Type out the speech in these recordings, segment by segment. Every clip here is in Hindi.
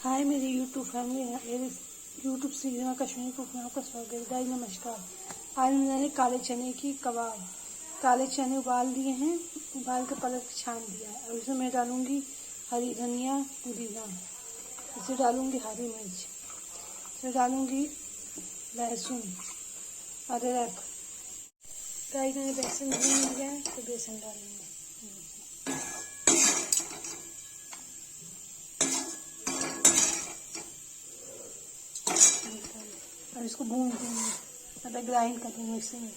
हाय मेरी यूट्यूब फैमिली, मेरे यूट्यूब सीरीज कश्मीरी कुक में आपका स्वागत है। गाइस नमस्कार। आज मैंने काले चने की कबाब, काले चने उबाल दिए हैं, उबाल के पलट छान दिया है। और इसमें मैं डालूंगी हरी धनिया, पुदीना, इसमें डालूंगी हरी मिर्च, इसमें डालूंगी लहसुन, अदरक। गाइस मैंने बेसन भून लिया है तो बेसन डालूंगी। और इसको भून देंगे, मतलब ग्राइंड कर देंगे मिक्सी में।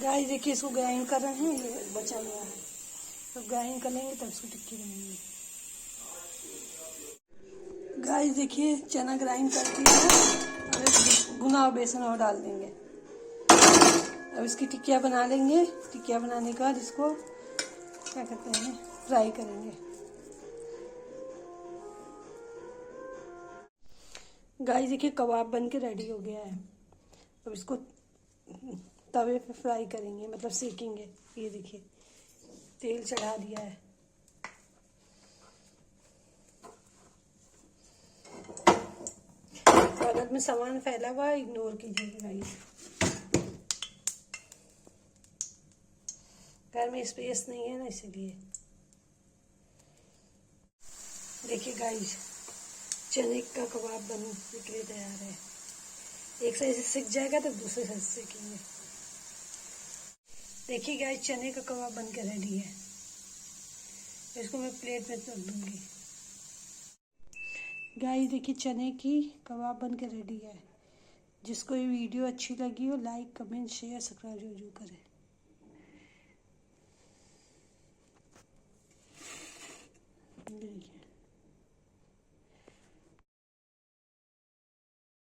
गाइस देखिए इसको ग्राइंड कर रहे हैं, ये बचा हुआ है तो ग्राइंड कर लेंगे तब इसको टिक्की बनाएंगे। गाइस देखिए चना ग्राइंड कर दिया है और भुना हुआ बेसन और डाल देंगे। अब इसकी टिक्कियाँ बना लेंगे। टिक्कियाँ बनाने के बाद इसको क्या कहते हैं, फ्राई करेंगे। गाइस देखिए कबाब बन के रेडी हो गया है। अब इसको तवे पे फ्राई करेंगे, मतलब सेकेंगे। ये देखिए तेल चढ़ा दिया है। बगल में सामान फैला हुआ है, इग्नोर कीजिएगा गाइस। घर में स्पेस नहीं है ना, इसीलिए। देखिए गाइस चने का कबाब बनने के लिए तैयार है। एक साइड से सिक जाएगा तो दूसरे साइड से सेकेंगे। देखिए गाइस चने का कबाब बन के रेडी है। इसको मैं प्लेट में रख दूंगी। गाइस देखिए चने की कबाब बन के रेडी है। जिसको ये वीडियो अच्छी लगी हो लाइक कमेंट शेयर सब्सक्राइब जरूर करें।